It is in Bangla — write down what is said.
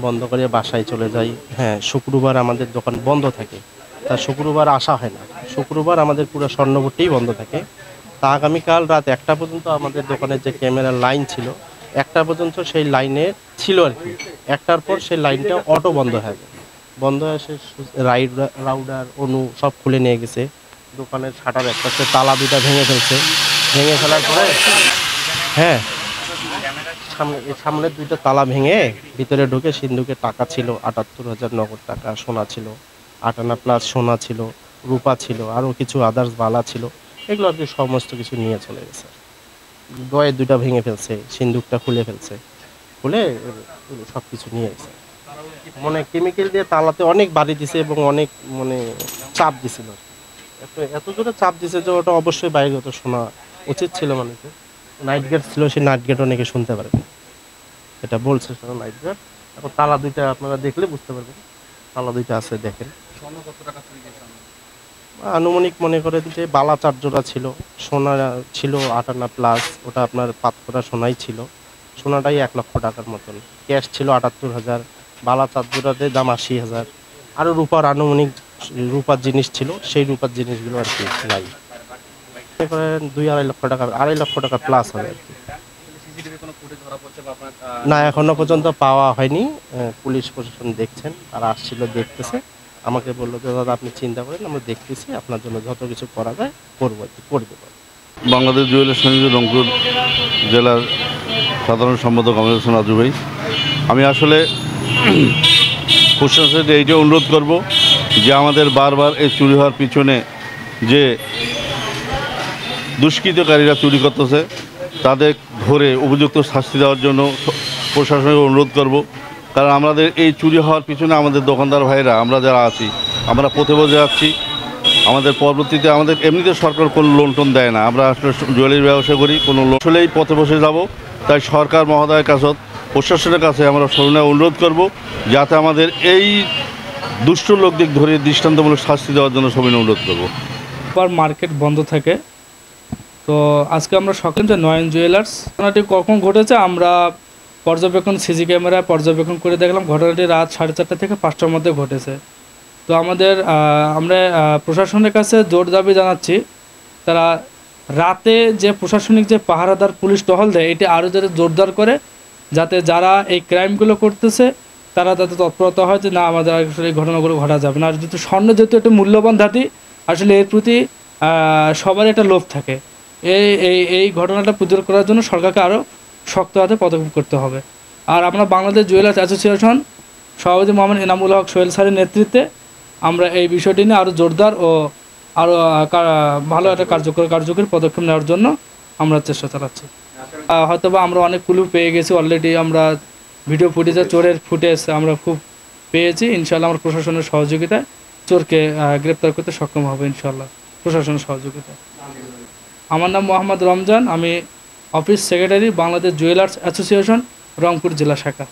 বন্ধ করে বাসায় চলে যাই। হ্যাঁ, শুক্রবার আমাদের দোকান বন্ধ থাকে। তা শুক্রবার আসা হয় না। শুক্রবার আমাদের পুরো স্বর্ণভূটিই বন্ধ থাকে। তা আগামীকাল রাত ১টা পর্যন্ত আমাদের দোকানের যে ক্যামেরার লাইন ছিল, ১টা পর্যন্ত সেই লাইনে ছিল আরকি। ১টার পর সেই লাইনটা অটো বন্ধ হয়ে যায়। বন্ধ হয়ে সে রাউডার, অনু সব খুলে নিয়ে গেছে। দোকানের শাটার একপাশে তালা ২টা ভেঙে ফেলছে। ভেঙে ফেলার পরে হ্যাঁ, সামনের ২টা তালা ভেঙে ভিতরে ঢুকে সিন্ধুকে টাকা ছিল ৭৮,০০০ নগদ টাকা, সোনা ছিল ৮ আনা প্লাস সোনা ছিল, রূপা ছিল, আরও কিছু আদার্স বালা ছিল। এগুলো আরকি সমস্ত কিছু নিয়ে চলে গেছে। ড্রয়ার ২টা ভেঙে ফেলছে, সিন্দুকটা খুলে ফেলছে। খুলে সবকিছু নিয়ে গেছে। মানে কেমিক্যাল দিয়ে তালাতে অনেক বাড়ি দিছে এবং অনেক মানে চাপ দিছিল। এত জোরে চাপ দিছে যে ওটা অবশ্যই বাইরেগত শোনা উচিত ছিল মানুষের। নাইট গার্ড ছিল, সেই নাইট গার্ড অনেকে শুনতে পারেনি। এটা বলছে সেটা নাইট গার্ড। এখন তালা ২টা আপনারা দেখলে বুঝতে পারবেন। তালা ২টা আছে দেখেন। আনুমানিক মনে করেন যে বালা ৪ জোড়া ছিল, সোনা ছিল ৮ আনা প্লাস, ওটা আপনার পাতকড়া সোনাই ছিল। সোনাটাই ১,০০,০০০ টাকার মতন। ক্যাশ ছিল ৭৮,০০০, বালা ৪ জোড়াতে দাম ৮০,০০০। আরও রূপার আনুমানিক রূপার জিনিস ছিল, সেই রূপার জিনিসগুলো আরকি নাই। মনে করেন ২-২.৫ লক্ষ টাকা, ২.৫ লক্ষ টাকা প্লাস হবে আরকি। না, এখনো পর্যন্ত পাওয়া হয়নি। পুলিশ প্রশাসন দেখছেন, তারা আসছিল দেখতেছে। আমাকে বলল যে, "দাদা আপনি চিন্তা করেন, আমরা দেখতেছি, আপনার জন্য যত কিছু করা যায় করবো আরকি, করে দেবো।" বাংলাদেশ জুয়েলার্স সমিতি রংপুর জেলার সাধারণ সম্পাদক আমির হোসেন রাজু ভাই। আমি আসলে প্রশাসনকে এইটা অনুরোধ করব যে আমাদের বারবার এই চুরি হওয়ার পিছনে যে দুষ্কৃতকারীরা চুরি করতেছে তাদের ধরে উপযুক্ত শাস্তি দেওয়ার জন্য প্রশাসনকে অনুরোধ করব। কারণ আমাদের এই চুরি হওয়ার পিছনে আমাদের দোকানদার ভাইরা আমরা যারা আছি, আমরা পথে বসে যাচ্ছি। আমাদের পরবর্তীতে আমাদের এমনিতে সরকার কোনো লোন টোন দেয় না, আমরা আসলে জুয়েলারি ব্যবসা করি, কোনো লোন আসলেই পথে বসে যাব। তাই সরকার মহোদয়ের কাছে, প্রশাসনের কাছে আমরা সবিনয় অনুরোধ করব যাতে আমাদের এই দুষ্ট লোকদের ধরে দৃষ্টান্তমূলক শাস্তি দেওয়ার জন্য সবিনয় অনুরোধ করব। মার্কেট বন্ধ থাকে। তো আজকে আমরা সকালে যে নয়ন জুয়েলার্স ঘটনাটি কখন ঘটেছে আমরা পর্যবেক্ষণ সিসি ক্যামেরায় পর্যবেক্ষণ করে দেখলাম ঘটনাটি রাত 4:30 থেকে 5টার মধ্যে ঘটেছে। তো আমরা প্রশাসনের কাছে জোর দাবি জানাচ্ছি, তারা রাতে যে প্রশাসনিক যে পাহারাদার পুলিশ টহল দেয় এটি আরও যাতে জোরদার করে, যাতে যারা এই ক্রাইমগুলো করতেছে তারা যাতে তৎপরতা হয় যে না আমাদের আসলে এই ঘটনাগুলো ঘটা যাবে না। আর যেহেতু স্বর্ণ যেহেতু একটা মূল্যবান ধাতু, আসলে এর প্রতি সবার একটা লোভ থাকে। এই ঘটনাটা প্রতিরোধ করার জন্য সরকারকে আরও শক্ত হাতে পদক্ষেপ করতে হবে। আর আমরা বাংলাদেশ জুয়েলার্স অ্যাসোসিয়েশন সভাপতি মোহাম্মদ এনামুল হক সোহেল স্যারের নেতৃত্বে আমরা এই বিষয়টি নিয়ে আরও জোরদার ও আরও ভালো একটা কার্যকরী পদক্ষেপ নেওয়ার জন্য আমরা চেষ্টা চালাচ্ছি। হয়তোবা আমরা অনেক ক্লু পেয়ে গেছি অলরেডি, আমরা ভিডিও ফুটেজে চোরের ফুটেজ আমরা খুব পেয়েছি। ইনশাআল্লাহ আমরা প্রশাসনের সহযোগিতায় চোরকে গ্রেপ্তার করতে সক্ষম হবে ইনশাআল্লাহ, প্রশাসনের সহযোগিতায়। আমার নাম মোহাম্মদ রমজান, আমি office secretary, Bangladesh jewellers association Rangpur জেলা শাখা।